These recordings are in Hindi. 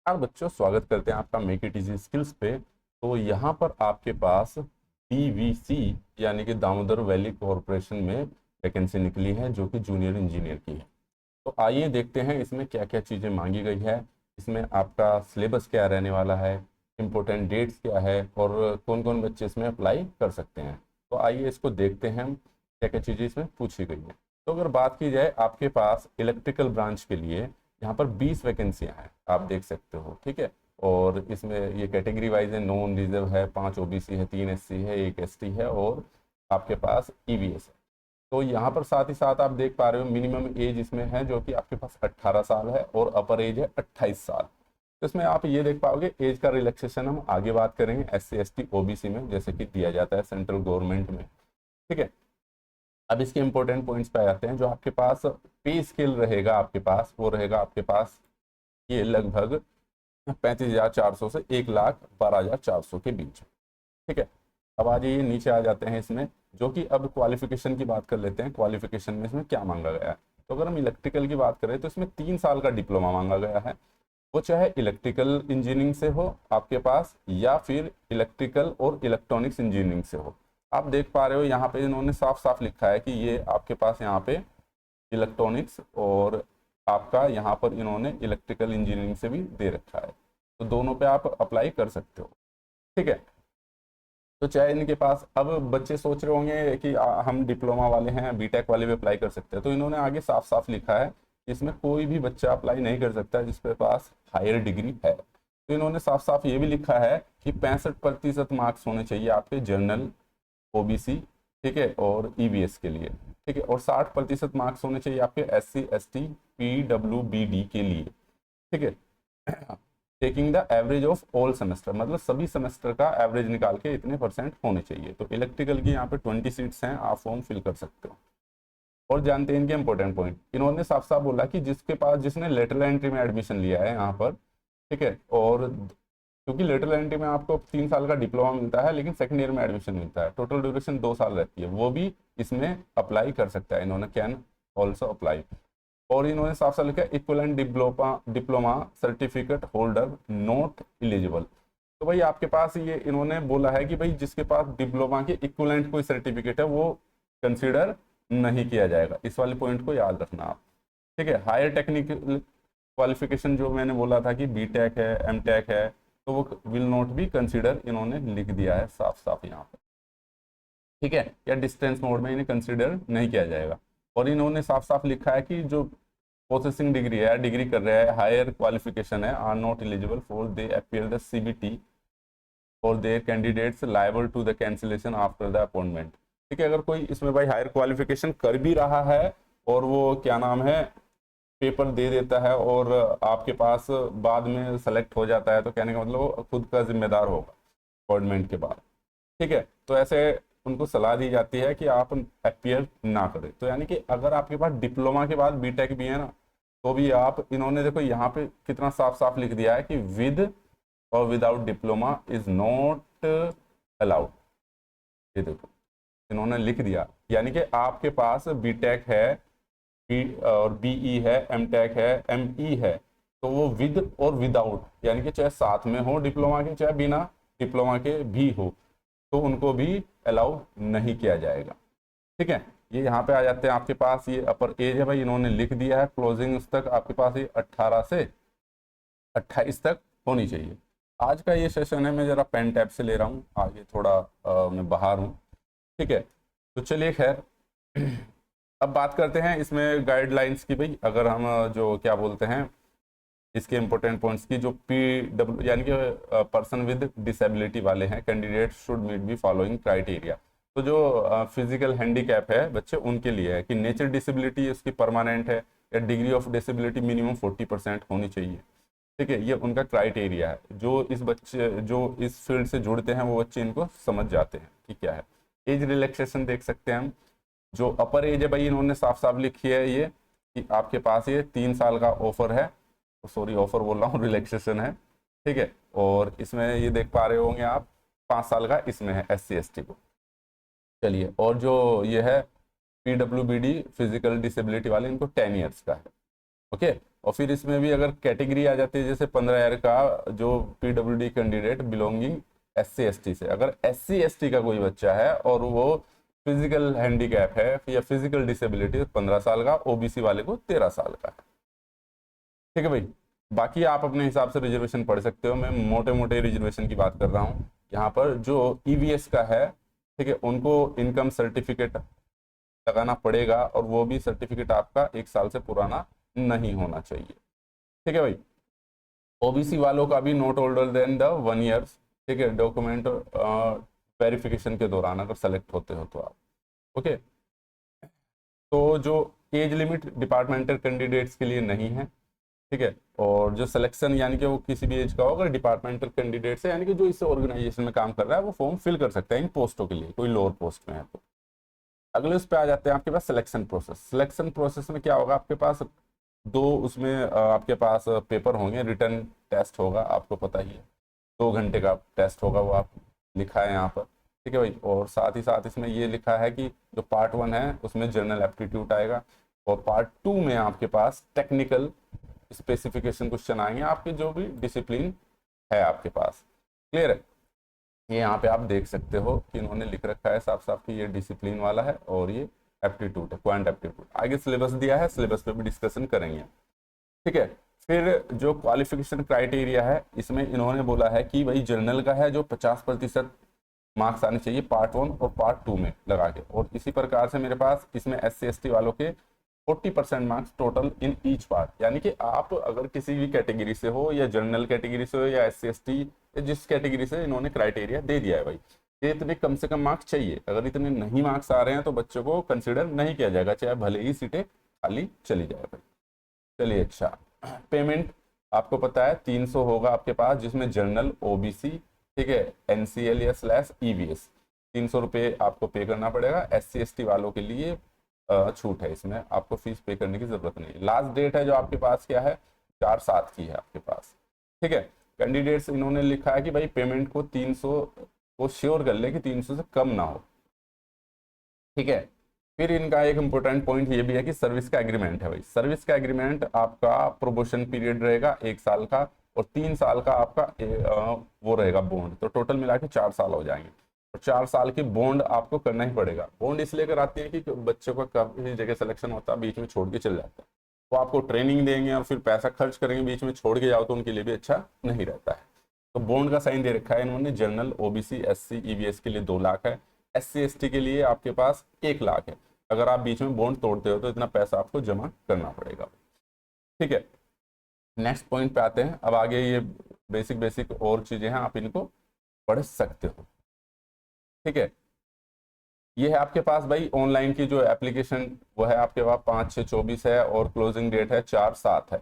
यार बच्चों, स्वागत करते हैं आपका मेक इट इजी स्किल्स पे। तो यहाँ पर आपके पास DVC यानी कि दामोदर वैली कॉरपोरेशन में वैकेंसी निकली है जो कि जूनियर इंजीनियर की है। तो आइए देखते हैं इसमें क्या क्या चीज़ें मांगी गई है, इसमें आपका सिलेबस क्या रहने वाला है, इम्पोर्टेंट डेट्स क्या है और कौन कौन बच्चे इसमें अप्लाई कर सकते हैं। तो आइए इसको देखते हैं हम क्या क्या चीज़ें इसमें पूछी गई हैं। तो अगर बात की जाए आपके पास इलेक्ट्रिकल ब्रांच के लिए यहाँ पर 20 वैकेंसियाँ हैं, आप देख सकते हो, ठीक है। और इसमें ये कैटेगरी वाइज है, नॉन रिजर्व है, 5 OBC है, 3 SC है, 1 ST है और आपके पास EVS है। तो यहाँ पर साथ ही साथ आप देख पा रहे हो मिनिमम एज इसमें है जो कि आपके पास 18 साल है और अपर एज है 28 साल। तो इसमें आप ये देख पाओगे एज का रिलैक्सेशन हम आगे बात करेंगे SC ST OBC में जैसे कि दिया जाता है सेंट्रल गवर्नमेंट में, ठीक है। अब इसके इंपॉर्टेंट पॉइंट्स पे आते हैं। जो आपके पास पे स्केल रहेगा आपके पास, वो रहेगा आपके पास ये लगभग 35,400 से 1,12,400 के बीच, ठीक है। अब आ जाइए नीचे आ जाते हैं इसमें, जो कि अब क्वालिफिकेशन की बात कर लेते हैं। क्वालिफिकेशन में इसमें क्या मांगा गया है। तो अगर हम इलेक्ट्रिकल की बात करें तो इसमें 3 साल का डिप्लोमा मांगा गया है, वो चाहे इलेक्ट्रिकल इंजीनियरिंग से हो आपके पास या फिर इलेक्ट्रिकल और इलेक्ट्रॉनिक्स इंजीनियरिंग से हो। आप देख पा रहे हो यहाँ पे इन्होंने साफ साफ लिखा है कि ये आपके पास यहाँ पे इलेक्ट्रॉनिक्स और आपका यहाँ पर इन्होंने इलेक्ट्रिकल इंजीनियरिंग से भी दे रखा है। तो दोनों पे आप अप्लाई कर सकते हो, ठीक है। तो चाहे इनके पास, अब बच्चे सोच रहे होंगे कि हम डिप्लोमा वाले हैं, बीटेक वाले भी अप्लाई कर सकते हैं। तो इन्होंने आगे साफ साफ लिखा है कि इसमें कोई भी बच्चा अप्लाई नहीं कर सकता जिसके पास हायर डिग्री है। तो इन्होंने साफ साफ ये भी लिखा है कि 65% मार्क्स होने चाहिए आपके जनरल OBC, ठीक है, और EVS के लिए, ठीक है, और 60% मार्क्स होने चाहिए आपके SC ST PWBD के लिए, ठीक है। Taking the average of all semester, मतलब सभी सेमेस्टर का एवरेज निकाल के इतने परसेंट होने चाहिए। तो इलेक्ट्रिकल की यहाँ पे 20 सीट्स हैं, आप फॉर्म फिल कर सकते हो। और जानते हैं इनके इंपॉर्टेंट पॉइंट, इन्होंने साफ साफ बोला कि जिसके पास, जिसने लेटरल एंट्री में एडमिशन लिया है यहाँ पर, ठीक है, और क्योंकि लेटरल एंट्री में आपको 3 साल का डिप्लोमा मिलता है लेकिन सेकंड ईयर में एडमिशन मिलता है, टोटल ड्यूरेशन 2 साल रहती है, वो भी इसमें अप्लाई कर सकता है। इन्होंने कैन ऑल्सो अप्लाई। और इन्होंने साफ साफ लिखा है equivalent diploma diploma certificate holder not eligible. तो भाई आपके पास ये इन्होंने बोला है कि भाई जिसके पास डिप्लोमा के इक्विवेलेंट कोई सर्टिफिकेट है वो कंसीडर नहीं किया जाएगा। इस वाले पॉइंट को याद रखना आप, ठीक है। हायर टेक्निकल क्वालिफिकेशन जो मैंने बोला था कि BTech है, MTech है, तो वो विल नॉट बी कंसीडर, इन्होंने लिख दिया है साफ साफ यहाँ पर, ठीक है, या डिस्टेंस मोड में इन्हें कंसीडर नहीं किया जाएगा। और इन्होंने साफ साफ लिखा है कि जो प्रोसेसिंग डिग्री है, डिग्री कर रहा है, हायर क्वालिफिकेशन है, are not eligible for they appear the CBT और their candidates liable to the cancellation after the appointment, ठीक है। अगर कोई इसमें भाई हायर क्वालिफिकेशन कर भी रहा है और वो क्या नाम है पेपर दे देता है और आपके पास बाद में सेलेक्ट हो जाता है, तो कहने का मतलब वो खुद का जिम्मेदार होगा अपॉइंटमेंट के बाद, ठीक है। तो ऐसे उनको सलाह दी जाती है कि आप अपीयर ना करें। तो यानी कि अगर आपके पास डिप्लोमा के बाद बीटेक भी है ना, तो भी आप, इन्होंने देखो यहाँ पे कितना साफ साफ लिख दिया है कि विद और without diploma is not allowed. ये देखो इन्होंने लिख दिया, यानी कि आपके पास बीटेक है, और BE है, MTech है, ME है, तो वो विद और विदाउट, यानी कि चाहे साथ में हो डिप्लोमा के चाहे बिना डिप्लोमा के भी हो, तो उनको भी अलाउ नहीं किया जाएगा, ठीक है। ये यहाँ पे आ जाते हैं आपके पास, ये अपर एज है भाई, इन्होंने लिख दिया है क्लोजिंग उस तक आपके पास ये 18 से 28 तक होनी चाहिए। आज का ये सेशन है, मैं जरा पेन टैब से ले रहा हूँ, आगे थोड़ा मैं बाहर हूँ, ठीक है। तो चलिए खैर अब बात करते हैं इसमें गाइडलाइंस की। भाई अगर हम जो क्या बोलते हैं इसके इंपॉर्टेंट पॉइंट्स की, जो PW यानी कि पर्सन विद डिसेबिलिटी वाले हैं, candidate should meet be following criteria. तो जो फिजिकल हैंडीकैप है बच्चे उनके लिए है कि नेचर डिसेबिलिटी उसकी परमानेंट है या डिग्री ऑफ डिसेबिलिटी मिनिमम 40% होनी चाहिए, ठीक है। ये उनका क्राइटेरिया है। जो इस बच्चे जो इस फील्ड से जुड़ते हैं वो बच्चे इनको समझ जाते हैं कि क्या है। एज रिलैक्सेशन देख सकते हैं हम, जो अपर एज है भाई इन्होंने साफ साफ लिखी है ये कि आपके पास ये 3 साल का ऑफर है, सॉरी ऑफर बोल रहा हूँ, रिलैक्सेशन है, ठीक है। और इसमें ये देख पा रहे होंगे आप 5 साल का इसमें है SC ST को। चलिए, और जो ये है PWBD फिजिकल डिसेबिलिटी वाले, इनको 10 ईयर्स का है, ओके। और फिर इसमें भी अगर कैटेगरी आ जाती है जैसे 15 ईयर का जो PWD candidate belonging SC ST से, अगर SC ST का कोई बच्चा है और वो फिजिकल हैंडीकैप है या फिजिकल डिसेबिलिटी 15 साल का, OBC वाले को 13 साल का है। ठीक है भाई, बाकी आप अपने हिसाब से रिजर्वेशन पढ़ सकते हो, मैं मोटे मोटे रिजर्वेशन की बात कर रहा हूँ। यहाँ पर जो EVS का है, ठीक है, उनको इनकम सर्टिफिकेट लगाना पड़ेगा और वो भी सर्टिफिकेट आपका 1 साल से पुराना नहीं होना चाहिए। ठीक है भाई, OBC वालों का भी not older than the 1 year, ठीक है, डॉक्यूमेंट वेरिफिकेशन के दौरान अगर सेलेक्ट होते हो तो आप। ओके, तो जो एज लिमिट डिपार्टमेंटल कैंडिडेट्स के लिए नहीं है, ठीक है, और जो सिलेक्शन यानी कि वो किसी भी एज का हो, अगर डिपार्टमेंटल कैंडिडेट है यानी कि जो इस ऑर्गेनाइजेशन में काम कर रहा है वो फॉर्म फिल कर सकता है इन पोस्टों के लिए, कोई लोअर पोस्ट में है तो। अगले उस पर आ जाते हैं आपके पास सिलेक्शन प्रोसेस। सिलेक्शन प्रोसेस में क्या होगा, आपके पास दो उसमें आपके पास पेपर होंगे, रिटर्न टेस्ट होगा, आपको पता ही है 2 घंटे का टेस्ट होगा, वो आप लिखा है यहाँ पर। ठीक है भाई, और साथ ही साथ इसमें ये लिखा है कि जो पार्ट 1 है उसमें जनरल एप्टीट्यूड आएगा और पार्ट 2 में आपके पास टेक्निकल स्पेसिफिकेशन क्वेश्चन आएंगे, आपके जो भी डिसिप्लिन है आपके पास। क्लियर है, ये यहाँ पे आप देख सकते हो कि इन्होंने लिख रखा है साफ साफ कि ये डिसिप्लिन वाला है और ये एप्टीट्यूड है, क्वांट एप्टीट्यूड। आगे सिलेबस दिया है, सिलेबस पे भी डिस्कशन करेंगे। ठीक है, फिर जो क्वालिफिकेशन क्राइटेरिया है इसमें इन्होंने बोला है कि भाई जनरल का है जो 50% मार्क्स आने चाहिए पार्ट 1 और पार्ट 2 में लगा के, और इसी प्रकार से मेरे पास इसमें SC ST वालों के 40% marks total in each part, यानी कि आप अगर किसी भी कैटेगरी से हो या जनरल कैटेगरी से हो या SC ST या जिस कैटेगरी से, इन्होंने क्राइटेरिया दे दिया है भाई, ये इतने कम से कम मार्क्स चाहिए। अगर इतने नहीं मार्क्स आ रहे हैं तो बच्चों को कंसिडर नहीं किया जाएगा, चाहे भले ही सीटें खाली चली जाए भाई। चलिए, अच्छा, पेमेंट आपको पता है 300 होगा आपके पास, जिसमें जनरल, OBC, ठीक है, NCL या /EVS 300 रुपये आपको पे करना पड़ेगा। SC ST वालों के लिए छूट है, इसमें आपको फीस पे करने की जरूरत नहीं। लास्ट डेट है जो आपके पास क्या है, 4/7 की है आपके पास। ठीक है, कैंडिडेट्स इन्होंने लिखा है कि भाई पेमेंट को 300 को श्योर कर ले कि 300 से कम ना हो। ठीक है, फिर इनका एक इंपॉर्टेंट पॉइंट ये भी है कि सर्विस का एग्रीमेंट है भाई। सर्विस का एग्रीमेंट आपका प्रोबेशन पीरियड रहेगा 1 साल का और 3 साल का आपका वो रहेगा बॉन्ड, तो टोटल मिला के 4 साल हो जाएंगे। और 4 साल की बॉन्ड आपको करना ही पड़ेगा। बॉन्ड इसलिए कराती है कि बच्चों का काफी जगह सिलेक्शन होता है, बीच में छोड़ के चल जाता है, वो आपको ट्रेनिंग देंगे और फिर पैसा खर्च करेंगे, बीच में छोड़ के जाओ तो उनके लिए भी अच्छा नहीं रहता है। तो बॉन्ड का साइन दे रखा है इन्होंने। जनरल, OBC, SC, EVS के लिए 2 लाख है, SC ST के लिए आपके पास 1 लाख है। अगर आप बीच में बॉन्ड तोड़ते हो तो इतना पैसा आपको जमा करना पड़ेगा। ठीक है, नेक्स्ट पॉइंट पे आते हैं। अब आगे ये बेसिक बेसिक और चीजें हैं, आप इनको पढ़ सकते हो। ठीक है, ये है आपके पास भाई ऑनलाइन की जो एप्लीकेशन, वो है आपके पास 5/6/24 है और क्लोजिंग डेट है 4/7 है।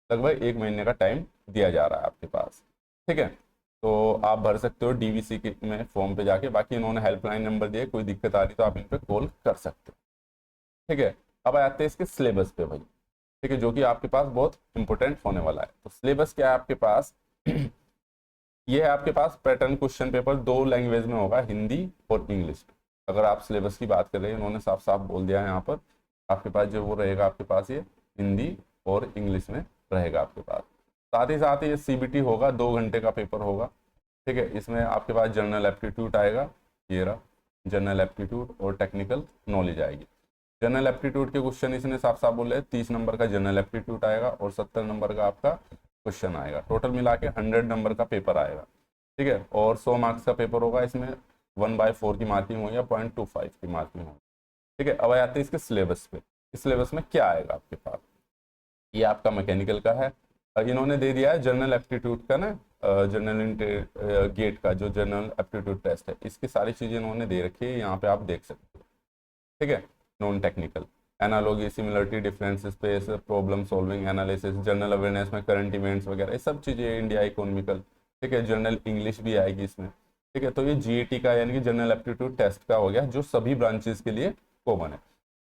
लगभग 1 महीने का टाइम दिया जा रहा है आपके पास। ठीक है, तो आप भर सकते हो DVC के में फॉर्म पे जाके। बाकी इन्होंने हेल्पलाइन नंबर दिए, कोई दिक्कत आ रही तो आप इन पे कॉल कर सकते हो। ठीक है, अब आते हैं इसके सिलेबस पे भाई। ठीक है, जो कि आपके पास बहुत इंपॉर्टेंट होने वाला है। तो सिलेबस क्या है आपके पास ये है आपके पास पैटर्न क्वेश्चन पेपर 2 लैंग्वेज में होगा, हिंदी और इंग्लिश। अगर आप सिलेबस की बात कर रहे हैं, उन्होंने साफ साफ बोल दिया है यहाँ पर आपके पास जो वो रहेगा, आपके पास ये हिंदी और इंग्लिश में रहेगा आपके पास। साथ ही साथ ये CBT होगा, 2 घंटे का पेपर होगा। ठीक है, इसमें आपके पास जनरल एप्टीट्यूड आएगा, ये रहा जनरल एप्टीट्यूड, और टेक्निकल नॉलेज आएगी। जनरल एप्टीट्यूड के क्वेश्चन इसने साफ साफ बोले 30 नंबर का जनरल एप्टीट्यूड आएगा और 70 नंबर का आपका क्वेश्चन आएगा। टोटल मिला के 100 नंबर का पेपर आएगा। ठीक है, और 100 मार्क्स का पेपर होगा, इसमें 1/4 की मार्किंग होगी या 0.25 की मार्किंग होगी। ठीक है, अब आते हैं इसके सिलेबस पे। इस सिलेबस में क्या आएगा आपके पास, ये आपका मैकेनिकल का है। इन्होंने दे दिया है जनरल एप्टीट्यूड का ना, जनरल गेट का जो जनरल एप्टीट्यूड टेस्ट है, इसकी सारी चीज़ें इन्होंने दे रखी है, यहाँ पे आप देख सकते हो। ठीक है, non technical, analogy, similarity, difference, space, problem solving, analysis, general awareness में करंट इवेंट्स वगैरह, ये सब चीज़ें, इंडिया इकोनॉमिकल। ठीक है, जनरल इंग्लिश भी आएगी इसमें। ठीक है, तो ये GAT का यानी कि जनरल एप्टीट्यूड टेस्ट का हो गया, जो सभी ब्रांचेस के लिए कॉमन है।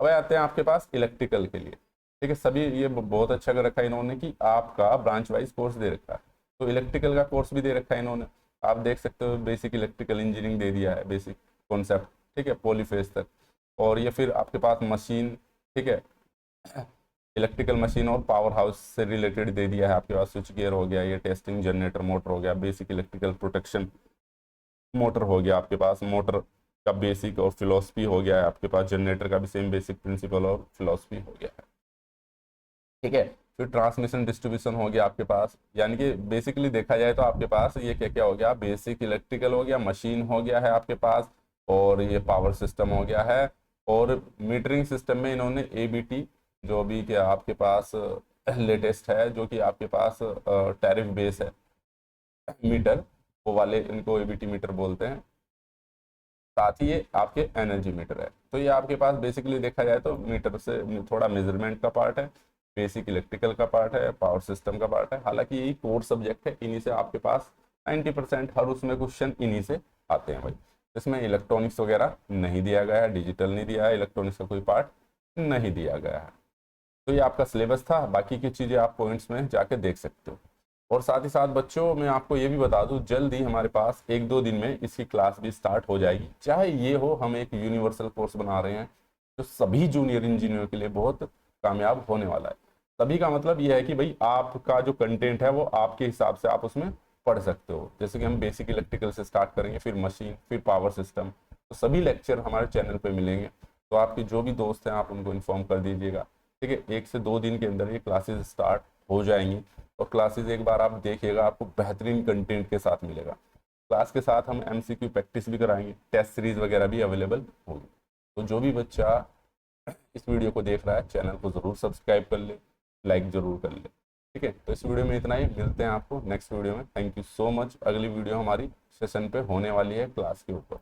अब आते हैं आपके पास इलेक्ट्रिकल के लिए। ठीक है, सभी ये बहुत अच्छा कर रखा है इन्होंने कि आपका ब्रांच वाइज कोर्स दे रखा है। तो इलेक्ट्रिकल का कोर्स भी दे रखा है इन्होंने, आप देख सकते हो। बेसिक इलेक्ट्रिकल इंजीनियरिंग दे दिया है, बेसिक कॉन्सेप्ट, ठीक है, पॉलीफेज तक। और ये फिर आपके पास मशीन, ठीक है, इलेक्ट्रिकल मशीन और पावर हाउस से रिलेटेड दे दिया है आपके पास, स्विच गियर हो गया, ये टेस्टिंग जनरेटर मोटर हो गया, बेसिक इलेक्ट्रिकल प्रोटेक्शन मोटर हो गया आपके पास, मोटर का बेसिक और फिलोसफी हो गया है आपके पास, जनरेटर का भी सेम बेसिक प्रिंसिपल और फिलोसफी हो गया है, ठीक है। फिर ट्रांसमिशन डिस्ट्रीब्यूशन हो गया आपके पास, यानी कि बेसिकली देखा जाए तो आपके पास ये क्या क्या हो गया, बेसिक इलेक्ट्रिकल हो गया, मशीन हो गया है आपके पास, और ये पावर सिस्टम हो गया है। और मीटरिंग सिस्टम में इन्होंने एबीटी जो भी क्या आपके पास लेटेस्ट है, जो कि आपके पास टैरिफ बेस है मीटर, वो वाले इनको एबीटी मीटर बोलते हैं। साथ ही ये आपके एनर्जी मीटर है। तो ये आपके पास बेसिकली देखा जाए तो मीटर से थोड़ा मेजरमेंट का पार्ट है, बेसिक इलेक्ट्रिकल का पार्ट है, पावर सिस्टम का पार्ट है। हालांकि यही कोर सब्जेक्ट है, इन्हीं से आपके पास 90% हर उसमें क्वेश्चन इन्हीं से आते हैं भाई। इसमें इलेक्ट्रॉनिक्स वगैरह नहीं दिया गया है, डिजिटल नहीं दिया है, इलेक्ट्रॉनिक्स का कोई पार्ट नहीं दिया गया है। तो ये आपका सिलेबस था, बाकी की चीज़ें आप पॉइंट्स में जाके देख सकते हो। और साथ ही साथ बच्चों मैं आपको ये भी बता दूं, जल्द ही हमारे पास 1-2 दिन में इसकी क्लास भी स्टार्ट हो जाएगी। चाहे ये हो, हम एक यूनिवर्सल कोर्स बना रहे हैं जो सभी जूनियर इंजीनियर के लिए बहुत कामयाब होने वाला है। सभी का मतलब ये है कि भाई आपका जो कंटेंट है वो आपके हिसाब से आप उसमें पढ़ सकते हो। जैसे कि हम बेसिक इलेक्ट्रिकल से स्टार्ट करेंगे, फिर मशीन, फिर पावर सिस्टम, तो सभी लेक्चर हमारे चैनल पर मिलेंगे। तो आपके जो भी दोस्त हैं आप उनको इन्फॉर्म कर दीजिएगा, ठीक है। 1 से 2 दिन के अंदर ये क्लासेस स्टार्ट हो जाएंगी, और क्लासेस एक बार आप देखिएगा, आपको बेहतरीन कंटेंट के साथ मिलेगा। क्लास के साथ हम एमसीक्यू प्रैक्टिस भी कराएंगे, टेस्ट सीरीज वगैरह भी अवेलेबल होगी। तो जो भी बच्चा इस वीडियो को देख रहा है, चैनल को ज़रूर सब्सक्राइब कर ले, लाइक ज़रूर कर ले, ठीक है। तो इस वीडियो में इतना ही, मिलते हैं आपको नेक्स्ट वीडियो में। Thank you so much. अगली वीडियो हमारी सेशन पे होने वाली है क्लास के ऊपर।